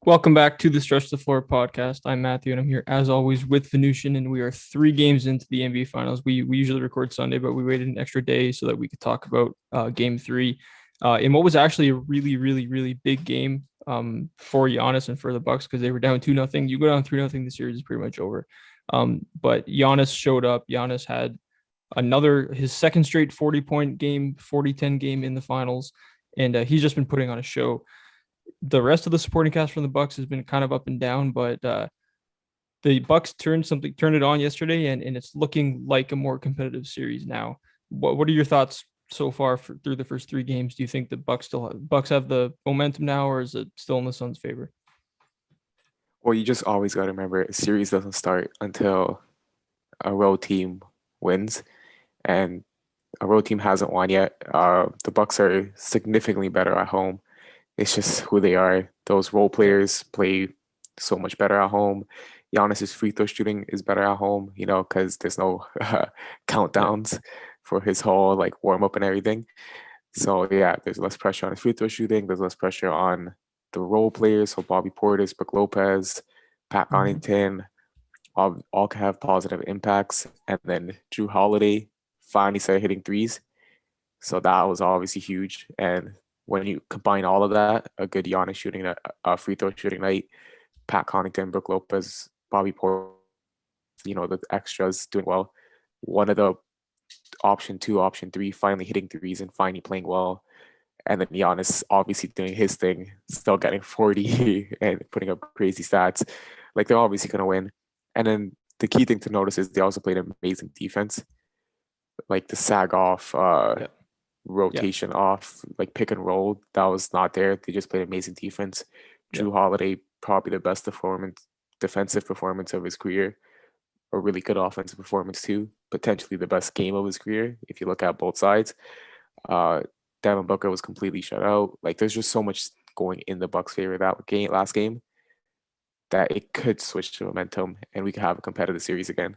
Welcome back to the Stretch the Floor podcast. I'm Matthew, and I'm here as always with Venusian, and we are 3 games into the NBA Finals. We usually record Sunday, but we waited an extra day so that we could talk about Game 3 in what was actually a really, really, really big game for Giannis and for the Bucks because they were down 2-0. You go down 3-0, the series is pretty much over. But Giannis showed up. Giannis had his second straight 40-point game, 40-10 game in the finals, and he's just been putting on a show. The rest of the supporting cast from the Bucks has been kind of up and down, but the Bucks turned it on yesterday, and it's looking like a more competitive series now. What are your thoughts so far through the first 3 games? Do you think the Bucks have the momentum now, or is it still in the Suns' favor? Well, you just always got to remember a series doesn't start until a road team wins, and a road team hasn't won yet. The Bucks are significantly better at home. It's just who they are. Those role players play so much better at home. Giannis's free throw shooting is better at home, because there's no Yeah. countdowns for his whole like warm up and everything. So yeah, there's less pressure on his free throw shooting. There's less pressure on the role players. So Bobby Portis, Brook Lopez, Pat Mm-hmm. Connaughton, all can have positive impacts. And then Drew Holiday finally started hitting threes. So that was obviously huge. And when you combine all of that, a good Giannis shooting, a free throw shooting night, Pat Connaughton, Brook Lopez, Bobby Portis, the extras doing well. One of the option 2, option 3 finally hitting threes and finally playing well. And then Giannis obviously doing his thing, still getting 40 and putting up crazy stats. Like they're obviously going to win. And then the key thing to notice is they also played amazing defense, like the sag off, Yeah. Yeah. rotation off, like pick and roll. That was not there. They just played amazing defense. Yeah. Drew Holiday, probably the best defensive performance of his career, a really good offensive performance too. Potentially the best game of his career if you look at both sides. Uh, Devin Booker was completely shut out. Like there's just so much going in the Bucks' favor that last game that it could switch to momentum and we could have a competitive series again.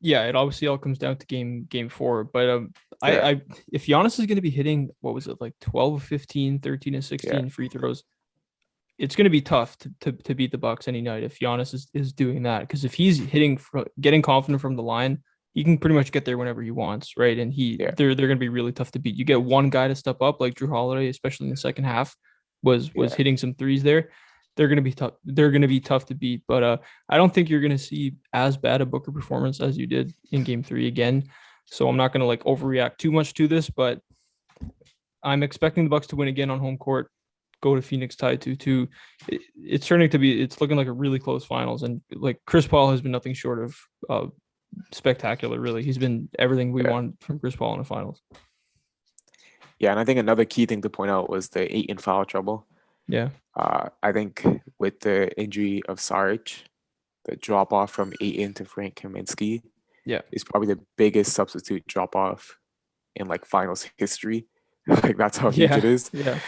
Yeah, it obviously all comes down to game 4. But Yeah, I if Giannis is going to be hitting, what was it, like 12, 15, 13, and yeah, 16 free throws, it's going to be tough to beat the Bucks any night if Giannis is doing that. Because if he's getting confident from the line, he can pretty much get there whenever he wants, right? And yeah, they're going to be really tough to beat. You get one guy to step up, like Drew Holiday, especially in the second half, was yeah. hitting some threes there. They're going to be tough. They're going to be tough to beat. But I don't think you're going to see as bad a Booker performance as you did in Game 3 again. So I'm not going to like overreact too much to this, but I'm expecting the Bucks to win again on home court, go to Phoenix tied 2-2. It's looking like a really close finals, and like Chris Paul has been nothing short of spectacular. Really, he's been everything we Yeah. want from Chris Paul in the finals. Yeah, and I think another key thing to point out was the Ayton foul trouble. Yeah, I think with the injury of Sarge, the drop off from Ayton to Frank Kaminsky yeah, is probably the biggest substitute drop off in like finals history. Like that's how huge it yeah, is. yeah,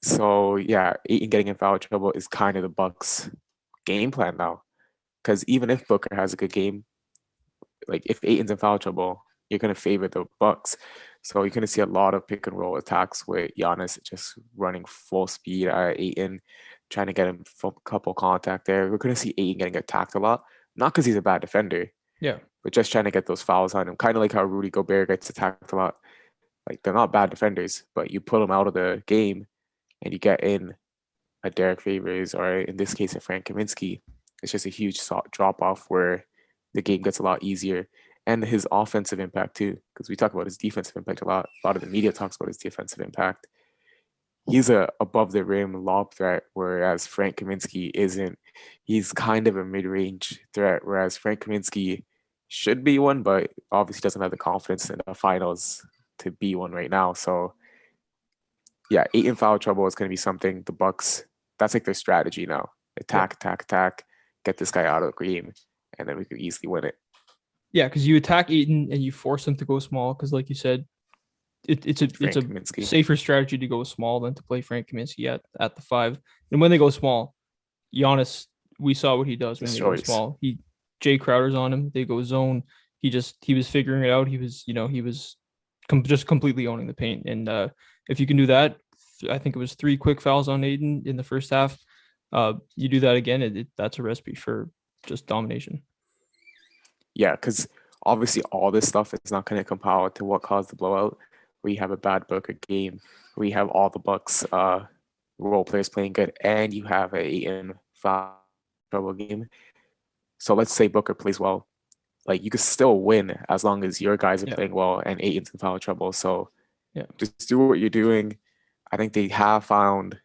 So yeah, Ayton getting in foul trouble is kind of the Bucks' game plan now. Because even if Booker has a good game, like if Ayton's in foul trouble, you're gonna favor the Bucks. So you're gonna see a lot of pick and roll attacks with Giannis just running full speed at Ayton, trying to get him a couple contact there. We're gonna see Ayton getting attacked a lot, not because he's a bad defender, yeah, but just trying to get those fouls on him. Kind of like how Rudy Gobert gets attacked a lot. Like they're not bad defenders, but you pull them out of the game and you get in a Derek Favors or in this case a Frank Kaminsky. It's just a huge drop off where the game gets a lot easier and his offensive impact too, because we talk about his defensive impact a lot. A lot of the media talks about his defensive impact. He's a above the rim lob threat, whereas Frank Kaminsky isn't. He's kind of a mid range threat, whereas Frank Kaminsky should be one, but obviously doesn't have the confidence in the finals to be one right now. So yeah, 8 in foul trouble is going to be something the Bucks. That's like their strategy now. yeah, Attack, attack, attack. Get this guy out of the game, and then we could easily win it. yeah. Because you attack Aiton and you force him to go small. Because like you said, it's Frank a Kaminsky safer strategy to go small than to play Frank Kaminsky at the 5. And when they go small, Giannis, we saw what he does when they go destroys. small. Jay Crowder's on him. They go zone. He was figuring it out. He was just completely owning the paint. And if you can do that, I think it was 3 quick fouls on Aiden in the first half. you do that again, that's a recipe for just domination. Yeah, because obviously all this stuff is not going to compile to what caused the blowout. We have a bad Booker game. We have all the Bucks role players playing good, and you have a Ayton foul trouble game. So let's say Booker plays well. Like you could still win as long as your guys are Yeah, playing well and Ayton's in foul trouble. So yeah, just do what you're doing. I think they have found.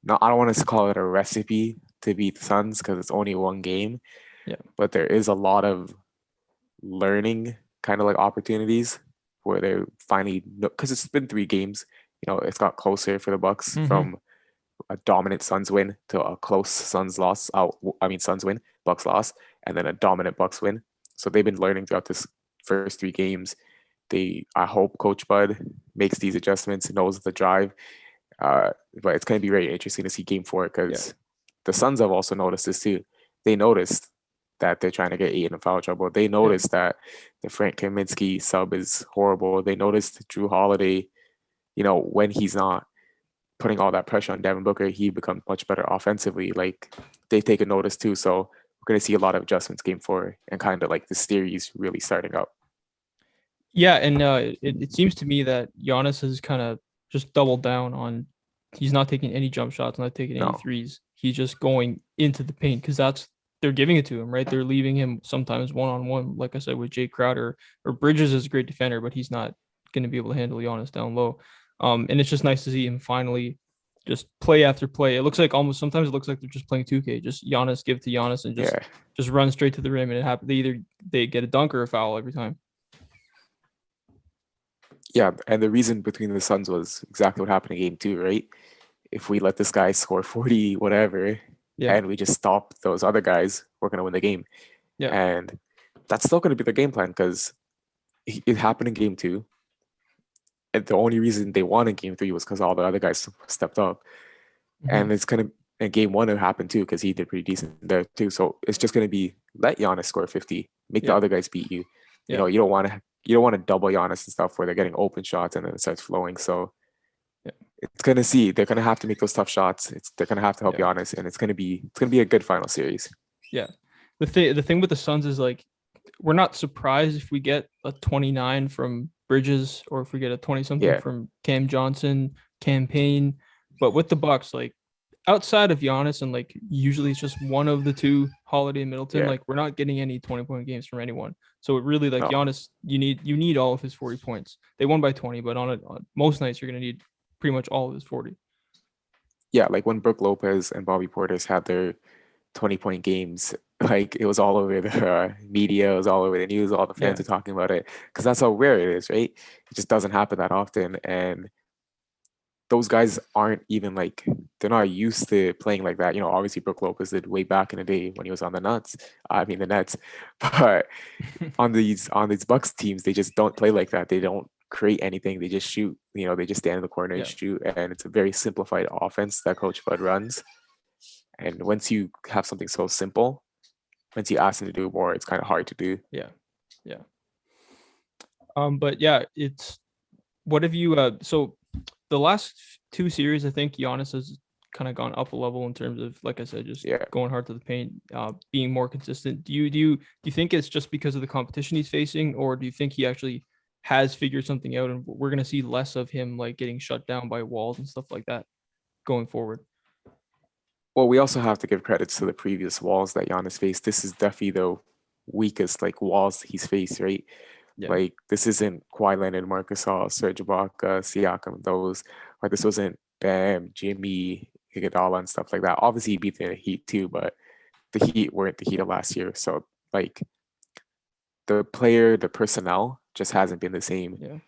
No, I don't want to call it a recipe to beat the Suns because it's only one game, yeah, but there is a lot of learning kind of like opportunities where they're finally because it's been 3 games. It's got closer for the Bucks mm-hmm. from a dominant Suns win to a close Suns loss. I mean Suns win, Bucks loss, and then a dominant Bucks win. So they've been learning throughout this first 3 games. I hope Coach Bud makes these adjustments, knows the drive. Uh, but it's going to be very interesting to see Game 4 Yeah, because the Suns have also noticed this too. They noticed that they're trying to get Ayton in foul trouble. They yeah, noticed that the Frank Kaminsky sub is horrible. They noticed Drew Holiday, when he's not putting all that pressure on Devin Booker, he becomes much better offensively. Like they take a notice too. So we're going to see a lot of adjustments Game 4 and kind of like the series really starting up. yeah. And it seems to me that Giannis has kind of just doubled down on. He's not taking any jump shots, not taking any No. threes. He's just going into the paint because they're giving it to him, right? They're leaving him sometimes one on one, like I said with Jay Crowder or Bridges is a great defender, but he's not going to be able to handle Giannis down low. And it's just nice to see him finally just play after play. It looks like almost sometimes it looks like they're just playing 2K, just Giannis give to Giannis and Yeah. just run straight to the rim and it happens. They get a dunk or a foul every time. Yeah. And the reason between the Suns was exactly what happened in Game 2, right? If we let this guy score 40, whatever, Yeah, and we just stop those other guys, we're going to win the game. yeah, And that's still going to be the game plan because it happened in Game 2. And the only reason they won in Game 3 was because all the other guys stepped up. mm-hmm. And it's going to, in Game 1, it happened too because he did pretty decent there too. So it's just going to be let Giannis score 50, make the Yeah, other guys beat you. yeah, You don't want to double Giannis and stuff where they're getting open shots and then it starts flowing. So yeah, it's gonna see they're gonna have to make those tough shots. They're gonna have to help yeah, Giannis, and it's gonna be a good final series. yeah. The thing with the Suns is like we're not surprised if we get a 29 from Bridges or if we get a 20 something Yeah, from Cam Johnson, campaign. But with the Bucks, like outside of Giannis and like usually it's just one of the two, Holiday and Middleton, yeah, like we're not getting any 20-point games from anyone. So it really like no, Giannis, you need all of his 40 points. They won by 20, but on most nights you're gonna need pretty much all of his 40. yeah. Like when Brooke Lopez and Bobby Portis had their 20-point games, like it was all over the media, it was all over the news. All the fans Yeah. are talking about it because that's how rare it is, right? It just doesn't happen that often, and those guys aren't even like they're not used to playing like that. Obviously Brooke Lopez did way back in the day when he was on the Nets, but on these Bucks teams, they just don't play like that. They don't create anything. They just shoot. They just stand in the corner and Yeah. shoot, and it's a very simplified offense that Coach Bud runs. And once you have something so simple, once you ask them to do more, it's kind of hard to do. Yeah. Yeah. But yeah, it's what have you so the last two series, I think Giannis has kind of gone up a level in terms of, like I said, just Yeah. going hard to the paint, being more consistent. Do you think it's just because of the competition he's facing, or do you think he actually has figured something out, and we're gonna see less of him like getting shut down by walls and stuff like that going forward? Well, we also have to give credits to the previous walls that Giannis faced. This is definitely the weakest like walls he's faced, right? Yeah, Like this isn't Kawhi Leonard, Marcus Gasol, Serge Ibaka, Siakam, those. Or this wasn't Bam, Jimmy, Iguodala, and stuff like that. Obviously, he beat the Heat too, but the Heat weren't the Heat of last year. So like the personnel just hasn't been the same yeah,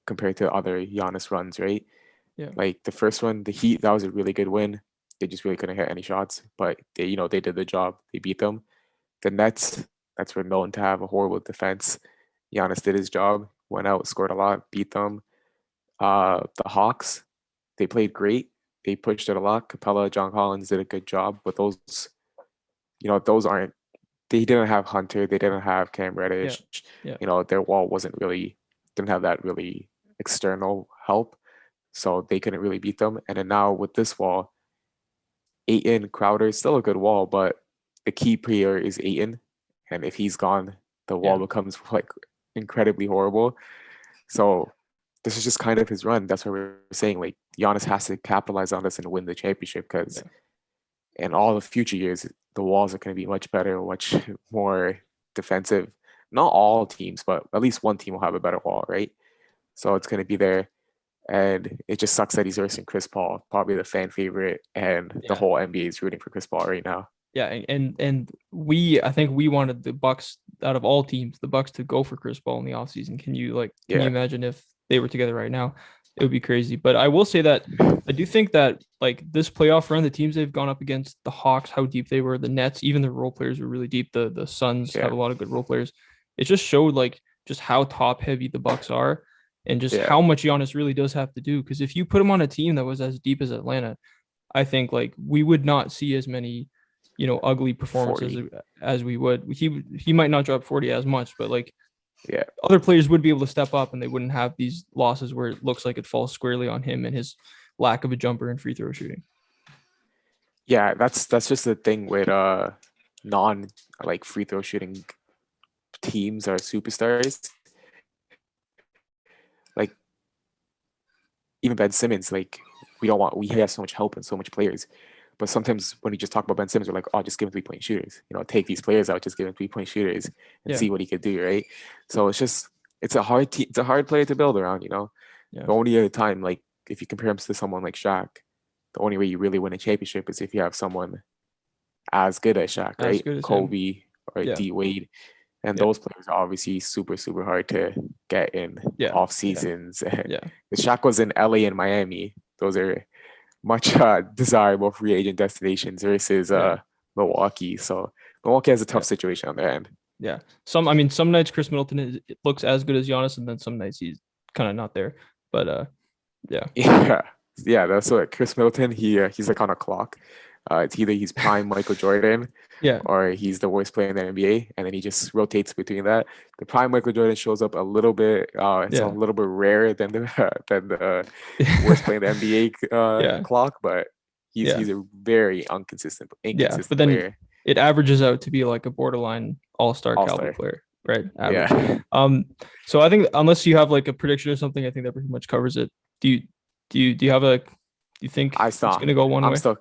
compared to other Giannis runs, right? yeah, Like the first one, the Heat, that was a really good win. They just really couldn't hit any shots, but they did the job. They beat them. The Nets, that's where known to have a horrible defense. Giannis did his job, went out, scored a lot, beat them. The Hawks, they played great. They pushed it a lot. Capella, John Collins did a good job, but those aren't. They didn't have Hunter. They didn't have Cam yeah, Reddish. yeah, Their wall didn't have that really external help, so they couldn't really beat them. And then now with this wall, Aiton, Crowder is still a good wall, but the key player is Aiton, and if he's gone, the wall Yeah. becomes like incredibly horrible. So this is just kind of his run. That's what we're saying. Like Giannis has to capitalize on this and win the championship because Yeah. in all the future years, the walls are going to be much better, much more defensive. Not all teams, but at least one team will have a better wall, right? So it's going to be there. And it just sucks that he's versing Chris Paul, probably the fan favorite, and the Yeah. whole NBA is rooting for Chris Paul right now. Yeah, and I think we wanted the Bucks out of all teams, the Bucks to go for Chris Paul in the offseason. Can you Yeah, imagine if they were together right now? It would be crazy. But I will say that I do think that like this playoff run, the teams they've gone up against, the Hawks, how deep they were, the Nets, even the role players were really deep. The Suns have yeah, a lot of good role players. It just showed like just how top heavy the Bucks are and just yeah, how much Giannis really does have to do. Because if you put him on a team that was as deep as Atlanta, I think like we would not see as many, ugly performances 40. as we would. He might not drop 40 as much, but like Yeah, other players would be able to step up and they wouldn't have these losses where it looks like it falls squarely on him and his lack of a jumper and free throw shooting. yeah. That's just the thing with non like free throw shooting teams or superstars. Like even Ben Simmons, like we have so much help and so much players. But sometimes when we just talk about Ben Simmons, we're like, oh, just give him 3-point shooters. Take these players out, just give him 3-point shooters and Yeah. see what he could do, right? So it's a hard it's a hard player to build around. Yeah. The only other time, like if you compare him to someone like Shaq, the only way you really win a championship is if you have someone as good as Shaq, As right? good as him. Kobe or Yeah. D Wade. And Yeah. those players are obviously super, super hard to get in Yeah. off Yeah. seasons. Yeah. Shaq was in LA and Miami. Those are much desirable free agent destinations versus Yeah. Milwaukee. So Milwaukee has a Yeah. tough situation on their end. Yeah. Some nights Chris Middleton it looks as good as Giannis, and then some nights he's kind of not there. But yeah. Yeah, yeah. That's what Chris Middleton. He's like on a clock. It's either he's prime Michael Jordan Yeah. or he's the worst player in the NBA, and then he just rotates between that. The prime Michael Jordan shows up a little bit. It's a Yeah. little bit rarer than the worst player in the NBA Yeah. clock, but Yeah. he's a very Yeah. But inconsistent then player. it averages out to be like a borderline all-star All caliber star. player, right? Average. Yeah. So I think unless you have like a prediction or something, I think that pretty much covers it. Do you do you think I it's still gonna go one I'm way? still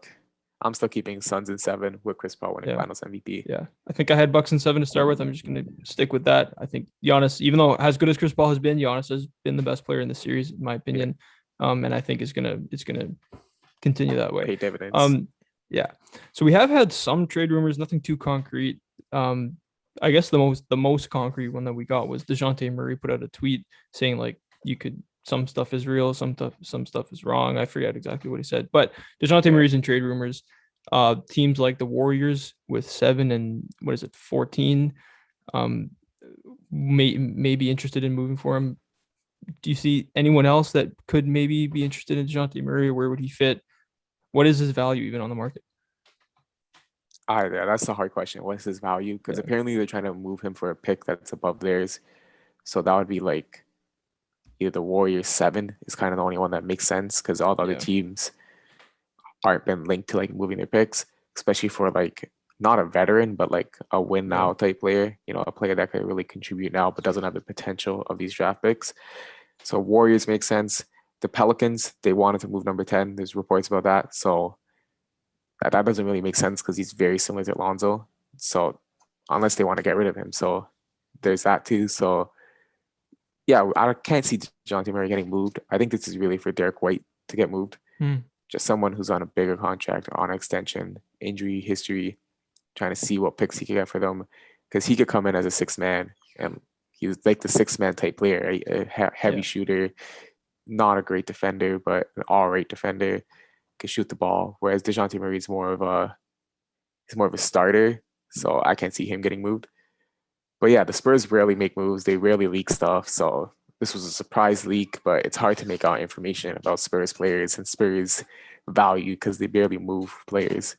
I'm still keeping Suns in 7 with Chris Paul winning Yeah. Finals MVP. Yeah. I think I had Bucks and 7 to start with. I'm just gonna stick with that. I think Giannis, even though as good as Chris Paul has been, Giannis has been the best player in the series, in my Yeah. opinion. And I think it's gonna continue that way. Pay dividends. Yeah. So we have had some trade rumors, nothing too concrete. I guess the most concrete one that we got was DeJounte Murray put out a tweet saying like some stuff is real, some stuff is wrong. I forget exactly what he said, but DeJounte Yeah. Murray's in trade rumors. Teams like the Warriors with 7 and what is it, 14, um, may be interested in moving for him. Do you see anyone else that could maybe be interested in DeJounte Murray? Where would he fit? What is his value even on the market? Yeah, that's a hard question. What's his value? Because Yeah. apparently they're trying to move him for a pick that's above theirs. So that would be like either the Warriors 7 is kind of the only one that makes sense because all the other Yeah. teams aren't been linked to like moving their picks, especially for like not a veteran, but like a win Yeah. now type player, a player that could really contribute now but doesn't have the potential of these draft picks. So Warriors make sense. The Pelicans, they wanted to move number 10. There's reports about that. So that doesn't really make sense because he's very similar to Alonzo. So unless they want to get rid of him. So there's that too. So yeah, I can't see Jonathan Murray getting moved. I think this is really for Derek White to get moved. Hmm. Just someone who's on a bigger contract, on extension, injury history, trying to see what picks he could get for them. Because he could come in as a 6-man and he's like the 6-man type player, right? A heavy Yeah. shooter, not a great defender, but an all-right defender, could shoot the ball. Whereas DeJounte Murray is more of a starter. So I can't see him getting moved. But yeah, the Spurs rarely make moves. They rarely leak stuff. So this was a surprise leak, but it's hard to make out information about Spurs players and Spurs value because they barely move players.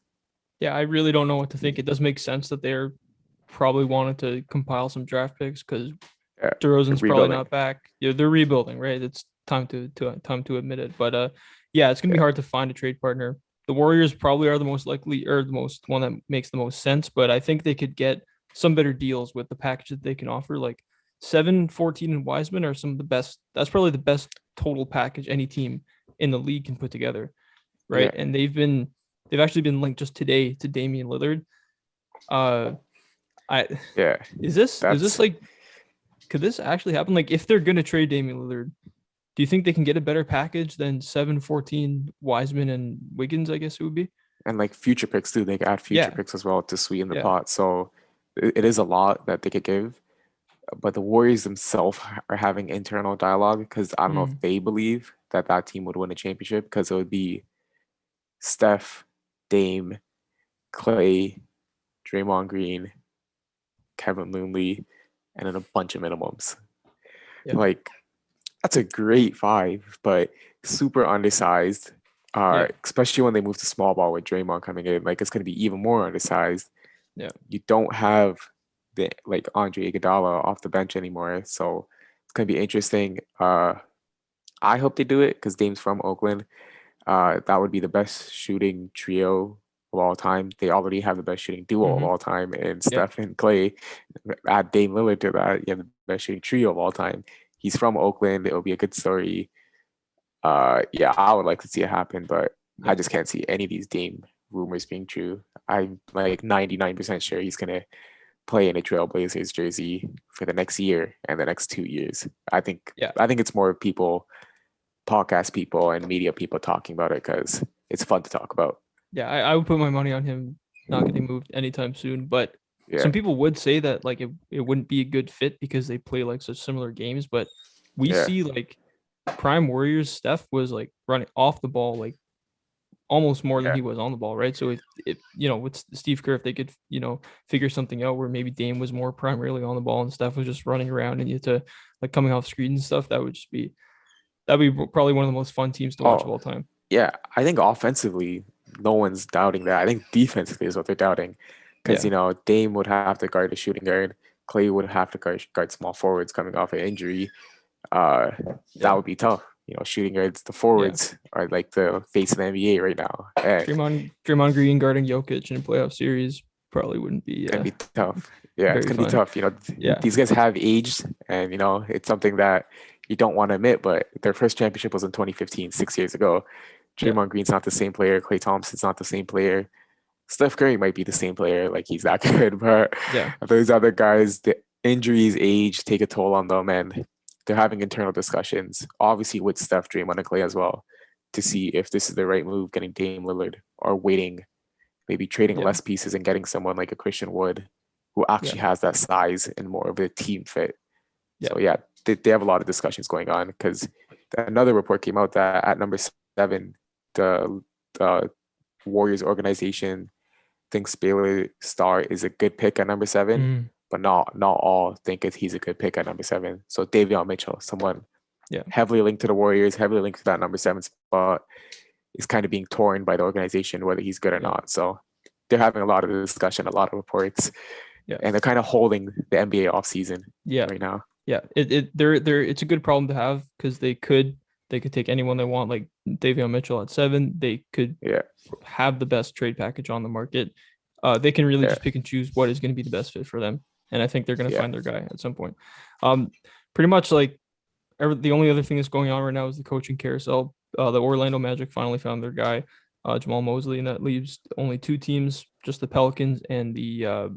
Yeah, I really don't know what to think. It does make sense that they're probably wanting to compile some draft picks because Yeah, DeRozan's probably rebuilding. not back. Yeah, they're rebuilding, right? It's time to admit it. But yeah, it's gonna be Yeah, hard to find a trade partner. the Warriors probably are the most likely or the most one that makes the most sense, but I think they could get some better deals with the package that they can offer. Like 7, 14, and Wiseman are some of the best. That's probably the best total package any team in the league can put together, right? Yeah, And they've actually been linked just today to Damian Lillard. Uh, I yeah. is this That's like could this actually happen? Like if they're gonna trade Damian Lillard, do you think they can get a better package than 7, 14, Wiseman and Wiggins? I guess it would be. and like future picks too. They could add future Yeah, picks as well to sweeten the yeah. pot. So it is a lot that they could give. But the Warriors themselves are having internal dialogue because I don't know if Mm, they believe that that team would win a championship because it would be Steph, Dame, Clay, Draymond Green, Kevin Looney, and then a bunch of minimums. yeah, Like that's a great five, but super undersized. yeah, Especially when they move to small ball with Draymond coming in, like it's going to be even more undersized. yeah, You don't have the like Andre Iguodala off the bench anymore, so it's going to be interesting. I hope they do it because Dame's from Oakland. That would be the best shooting trio of all time. They already have the best shooting duo of hmm, all time, and yeah, Steph and Clay. Add Dame Lillard to that, you have the best shooting trio of all time. He's from Oakland. It'll be a good story. Yeah, I would like to see it happen, but I yeah, just can't see any of these Dame rumors being true. I'm like 99% sure he's gonna play in a Trailblazers jersey for the next year and the next 2 years. I think yeah, I think it's more people, podcast people, and media people talking about it because it's fun to talk about. yeah. I would put my money on him not getting moved anytime soon. But Yeah, some people would say that like it wouldn't be a good fit because they play like such similar games. But we yeah, see like prime Warriors, Steph was like running off the ball like almost more than yeah. he was on the ball, right? So if with Steve Kerr, if they could figure something out where maybe Dame was more primarily on the ball and Steph was just running around and you had to like coming off screens and stuff, that'd be probably one of the most fun teams to watch of Oh, all time. yeah. I think offensively, no one's doubting that. I think defensively is what they're doubting because Yeah, Dame would have to guard a shooting guard. Clay would have to guard small forwards coming off an injury. uh, that yeah, would be tough. Shooting guards, the yeah. forwards are like the face of the NBA right now. And it's Draymond Green guarding Jokic in a playoff series probably wouldn't be gonna be tough. Yeah, it's very gonna be fun. tough. Yeah, These guys have aged, and it's something that you don't want to admit. But their first championship was in 2015, 6 years ago. yeah, Draymond Green's not the same player. Klay Thompson's not the same player. Steph Curry might be the same player, like he's that good, but yeah, those other guys, the injuries, age take a toll on them, and they're having internal discussions, obviously with Steph, Draymond, and Clay as well, to see if this is the right move, getting Dame Lillard, or waiting, maybe trading yeah, less pieces and getting someone like a Christian Wood, who yeah, actually has that size and more of a team fit. yeah. So yeah, they have a lot of discussions going on because another report came out that at number 7, the Warriors organization thinks Baylor Star is a good pick at number 7, Mm, but not all think he's a good pick at number 7. So Davion Mitchell, someone yeah, heavily linked to the Warriors, heavily linked to that number 7 spot, is kind of being torn by the organization whether he's good or yeah, not. So they're having a lot of discussion, a lot of reports, yeah, and they're kind of holding the NBA off season yeah. right now. Yeah, they're it's a good problem to have because they could take anyone they want, like Davion Mitchell at 7. They could Yeah, have the best trade package on the market. They can really yeah, just pick and choose what is going to be the best fit for them, and I think they're going to yeah. find their guy at some point. Um, Pretty much like the only other thing that's going on right now is the coaching carousel. The Orlando Magic finally found their guy, Jamal Mosley, and that leaves only two teams, just the Pelicans and the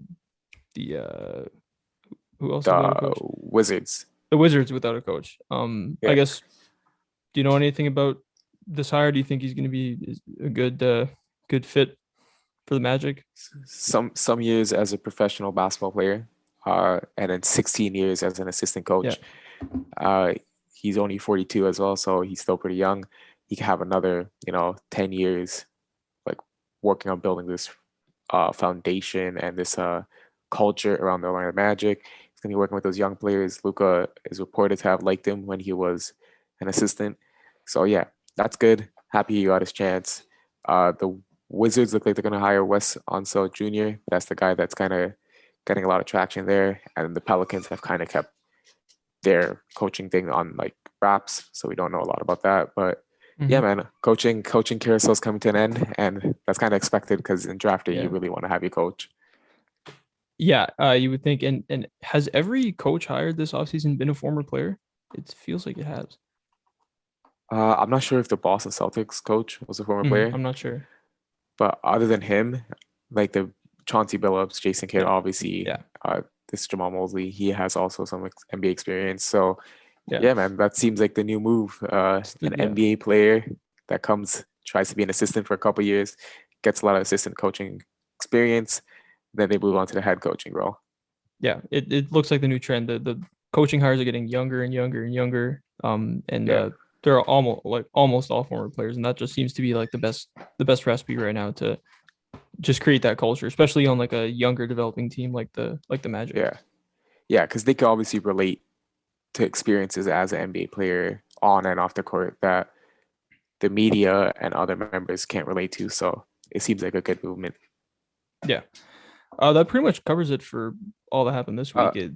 who else is without a The coach? Wizards. The Wizards without a coach. I Yeah. guess. Do you know anything about this hire? Do you think he's going to be a good fit for the Magic? Some years as a professional basketball player, and then 16 years as an assistant Yeah, coach. Uh, he's only 42 as well, so he's still pretty young. He can have another, 10 years, like working on building this foundation and this culture around the Orlando Magic. He's gonna be working with those young players. Luca is reported to have liked him when he was an assistant. So yeah, that's good. Happy he got his chance. The Wizards look like they're gonna hire Wes Unseld Jr. That's the guy that's kind of getting a lot of traction there. And the Pelicans have kind of kept their coaching thing on like wraps, so we don't know a lot about that. But yeah, Mhm. man, coaching carousel is coming to an end, and that's kind of expected because in draft day you Yeah. really want to have your coach. Yeah, you would think. And has every coach hired this offseason been a former player? It feels like it has. I'm not sure if the Boston Celtics coach was a former player, I'm not sure. but other than him, like the Chauncey Billups, Jason Kidd, Yeah, obviously, yeah, this Jamal Mosley, he has also some NBA experience. So yeah. yeah, man, that seems like the new move. An Yeah, NBA player that comes, tries to be an assistant for a couple years, gets a lot of assistant coaching experience, then they move on to the head coaching role. yeah. It looks like the new trend. The coaching hires are getting younger and younger and younger. And Yeah, they're almost all former players, and that just seems to be like the best recipe right now to just create that culture, especially on like a younger developing team like the Magic. yeah, yeah, because they can obviously relate to experiences as an NBA player on and off the court that the media and other members can't relate to. So it seems like a good movement. Yeah. That pretty much covers it for all that happened this Uh, week. Wait,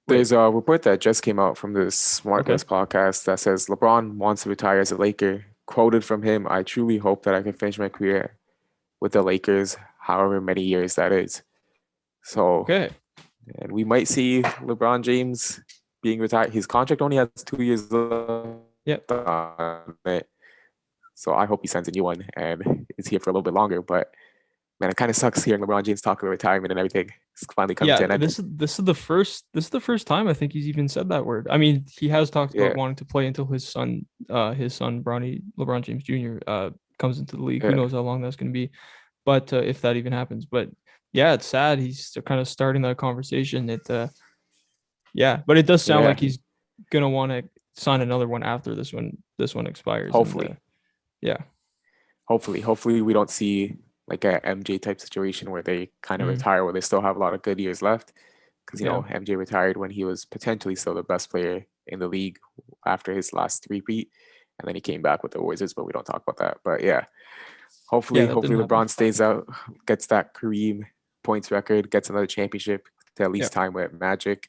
there's a report that just came out from the Smart okay. List podcast that says LeBron wants to retire as a Laker. Quoted from him, I truly hope that I can finish my career with the Lakers, however many years that is. So, Okay. and we might see LeBron James being retired. His contract only has 2 years left Yep. on it. So I hope he signs a new one and is here for a little bit longer. But man, it kind of sucks hearing LeBron James talk about retirement and everything. It's finally coming to Yeah, an end. this is the first time I think he's even said that word. I mean, he has talked about Yeah, wanting to play until his son Bronny LeBron James Jr. Comes into the league. Who yeah, knows how long that's going to be, but if that even happens. But yeah, it's sad. He's kind of starting that conversation. Yeah, but it does sound yeah. like he's gonna want to sign another one after this one expires. And Hopefully, yeah. hopefully we don't see like a MJ type situation where they kind of Mm, retire where they still have a lot of good years left. Because yeah. MJ retired when he was potentially still the best player in the league after his last three-peat, and then he came back with the Wizards. But we don't talk about that. But yeah, Yeah, hopefully, that didn't hopefully happen. LeBron stays out, gets that Kareem points record, gets another championship to at Yeah. least time with Magic.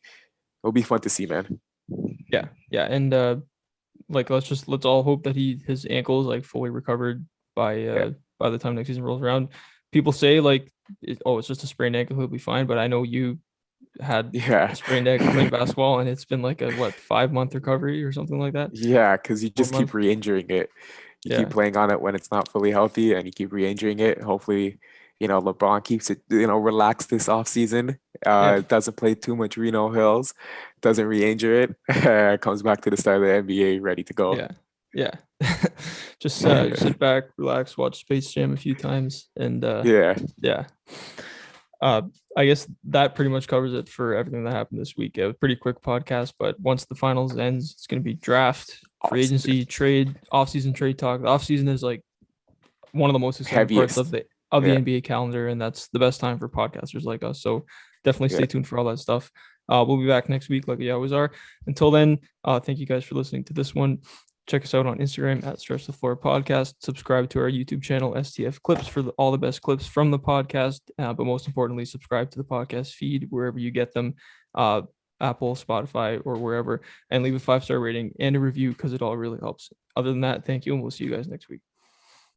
It'll be fun to see, man. Yeah. Yeah. And like let's all hope that his ankle is like fully recovered by Yeah, uh by the time next season rolls around. People say like it's just a sprained ankle, he'll be fine. But I know you had yeah, a sprained ankle playing basketball, and it's been like a 5-month recovery or something like that. yeah. Because you Four just keep month. re-injuring it. You keep Yeah. playing on it when it's not fully healthy, and you keep re-injuring it. Hopefully, LeBron keeps it, relaxed this offseason. Yeah. Doesn't play too much Reno Hills, doesn't re-injure it. Comes back to the start of the NBA ready to go. Yeah. Yeah. Just sit back, relax, watch Space Jam a few times, and Yeah, yeah. Uh, I guess that pretty much covers it for everything that happened this week. It was a pretty quick podcast, but once the finals ends, it's going to be draft, free off season agency, trade, off-season trade talk. The off-season is like one of the most exciting parts of heaviest. the Yeah, NBA calendar, and that's the best time for podcasters like us. So definitely yeah. stay tuned for all that stuff. We'll be back next week, like we always are. Until then, thank you guys for listening to this one. Check us out on Instagram at Stretch the Floor Podcast. Subscribe to our YouTube channel, STF Clips, for all the best clips from the podcast. But most importantly, subscribe to the podcast feed wherever you get them, uh, Apple, Spotify, or wherever, and leave a 5-star rating and a review because it all really helps. Other than that, thank you, and we'll see you guys next week.